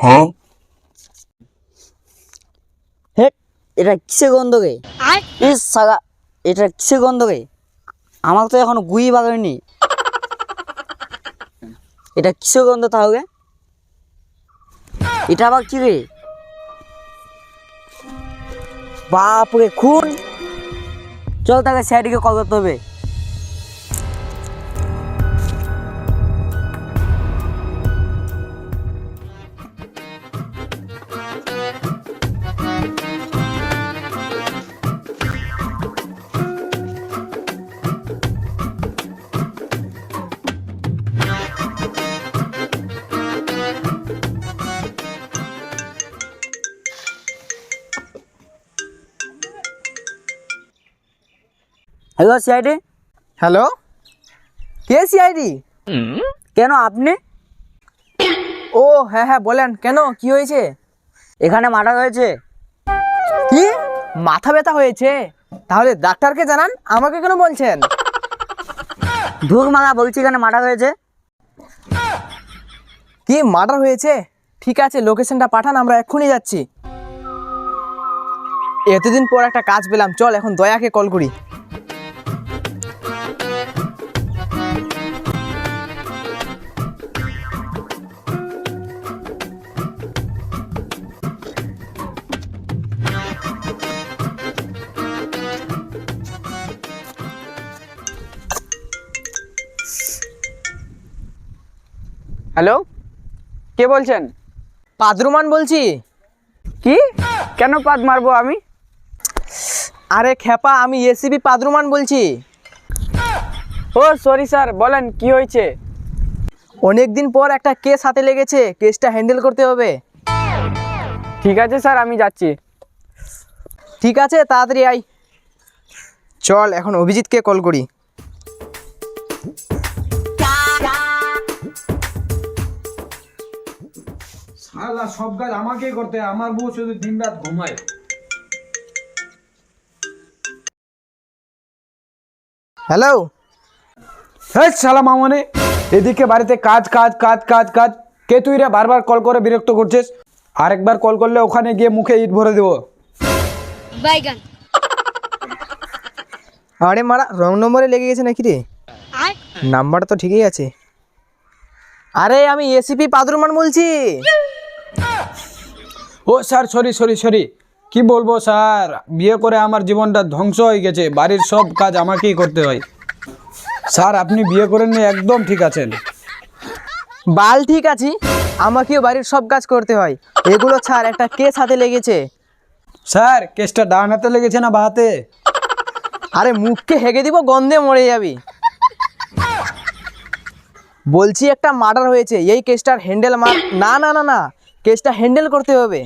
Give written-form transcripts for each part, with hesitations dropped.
হে, এটা কিসে গন্ধ গে? ইস সাগা, এটা কিসে গন্ধ গে? আমার তো এখনো গুই বাগায়নি। এটা কিসে গন্ধ তাহলে? এটা আবার কি রে? বাপরে খুন! চল তাকে স্যারকে কল করতে হবে। Hello CID. হ্যালো, কে সিআইডি? কেন আপনি? ও হ্যাঁ হ্যাঁ বলেন, কেন কি হয়েছে? এখানে মার্ডার হয়েছে। কি মাথা ব্যথা হয়েছে? তাহলে ডাক্তারকে জানান, আমাকে কেন বলছেন? ধুরমালা, বলছি এখানে মার্ডার হয়েছে। কি মার্ডার হয়েছে? ঠিক আছে, লোকেশনটা পাঠান, আমরা এক্ষুনি যাচ্ছি। এতদিন পর একটা কাজ পেলাম, চল এখন দয়াকে কল করি। হ্যালো, কে বলছেন? পাদরুমান বলছি। কি? কেন পাদ মারবো আমি? আরে খেপা, আমি এসিপি পাদরুমান বলছি। ও সরি স্যার, বলেন কি হয়েছে? অনেক দিন পর একটা কেস হাতে লেগেছে, কেসটা হ্যান্ডেল করতে হবে। ঠিক আছে স্যার, আমি যাচ্ছি। ঠিক আছে, তাড়াতাড়ি আয়। চল এখন অভিজিৎকে কল করি। শালা সব কাজ আমাকেই করতে হয়, আমার বউ শুধু দিনরাত ঘুমায়। হ্যালো, হ্যাঁ শালা মামনে, এদিকে বাড়িতে কাজ কাজ কাজ কাজ কাজ, কে তুই রে বারবার কল করে বিরক্ত করছিস? আরেকবার কল করলে ওখানে গিয়ে মুখে ইট ভরে দেবো। বাইগান। আরে মারা, রং নম্বরে লেগে গেছে নাকি রে? নাম্বার তো ঠিকই আছে। আরে আমি এসিপি পাদরুমান বলছি। ও স্যার, সরি সরি সরি, কি বলবো স্যার, বিয়ে করে আমার জীবনটা ধ্বংস হয়ে গেছে, বাড়ির সব কাজ আমাকেই করতে হয়। স্যার আপনি বিয়ে করেননি, একদম ঠিক আছেন। বাল ঠিক আছি, আমাকেও বাড়ির সব কাজ করতে হয়। এগুলো ছাড়, একটা কেস হাতে লেগেছে। স্যার কেসটা ডান হাতে লেগেছে না বা হাতে? আরে মুখকে হেগে দিব, গন্ধে মরে যাবি। বলছি একটা মার্ডার হয়েছে, এই কেসটার হ্যান্ডেল না না না না, কেসটা হ্যান্ডেল করতে হবে।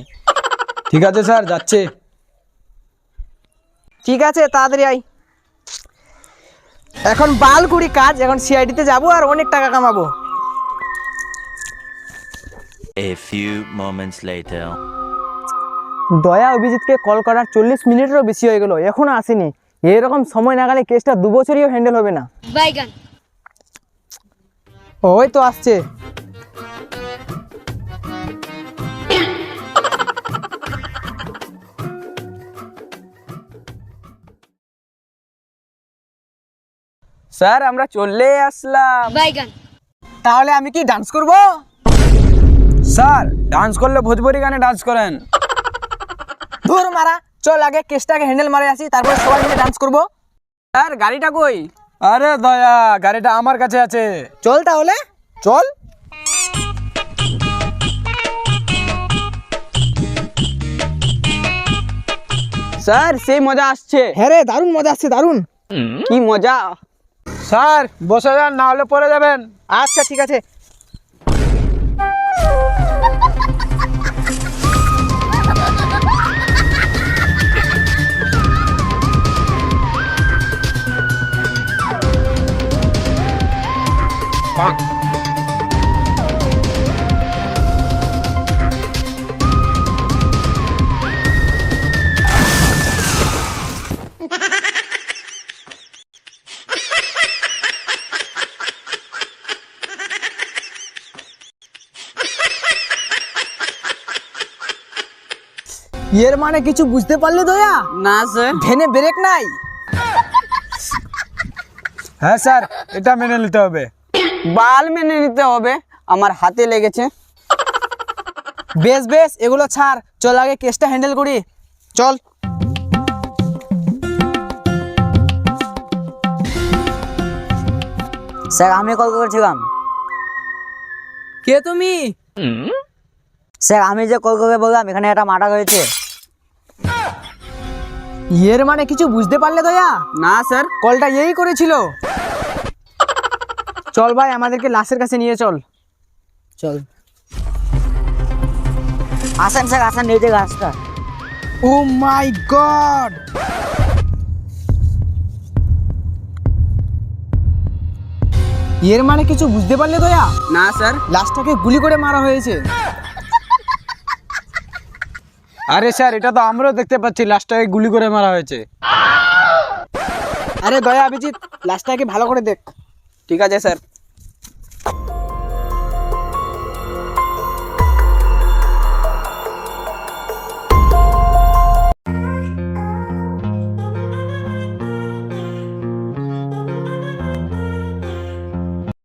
ঠিক আছে স্যার, যাচ্ছে। ঠিক আছে, তাড়াতাড়ি আয়। এখন বাল কুড়ি কাজ, এখন সিআইডিতে যাবো আর অনেক টাকা কামাবো। A few moments later. দয়া অভিজিৎকে কল করার 40 মিনিটেরও বেশি হয়ে গেল, এখনো আসেনি। এরকম সময় না গেলে কেসটা 2 বছরইও হ্যান্ডেল হবে না। বাইগান। ওই তো আসছে। স্যার আমরা চলে আসলাম। বাইগান। তাহলে আমি কি ডান্স করব? স্যার ডান্স করলে ভোজপুরি গানে ডান্স করেন। ধুর মারা, চল আগে কেসটাকে হ্যান্ডেল মারে আসি, তারপর সবাই মিলে ডান্স করব। স্যার গাড়িটা কই? আরে দয়া, গাড়িটা আমার কাছে আছে। চল তাহলে, চল। স্যার সেই মজা আসছে। হ্যাঁ রে, দারুণ মজা আসছে, দারুণ। কি মজা! স্যার বসে যান, না হলে পরে যাবেন। আচ্ছা ঠিক আছে। এর মানে কিছু বুঝতে পারলে দয়া? না স্যার। ভেনে ব্রেক নাই। হ্যাঁ স্যার, এটা মেনে নিতে হবে। বাল মেনে নিতে হবে, আমার হাতে লেগেছে। বেশ বেশ, এগুলো ছাড়, চল আগে কেসটা হ্যান্ডেল করি, চল। স্যার আমি কল করেছিলাম। কে তুমি? স্যার আমি যে কল করে বললাম এখানে একটা মার্ডার হয়েছে। এর মানে কিছু বুঝতে পারলে দয়া? না স্যার। কলটা এই করেছিল। চল ভাই, আমাদেরকে লাশের কাছে নিয়ে চল। চল আসেন স্যার, আসেন এই যে গাছটা। ও মাই গড, এর মানে কিছু বুঝতে পারলে দয়া? না স্যার। লাশটাকে গুলি করে মারা হয়েছে। আরে স্যার, এটা তো আমরাও দেখতে পাচ্ছি, লাশটাকে গুলি করে মারা হয়েছে। আরে দয়া, অভিজিৎ লাশটাকে ভালো করে দেখ। ঠিক আছে স্যার।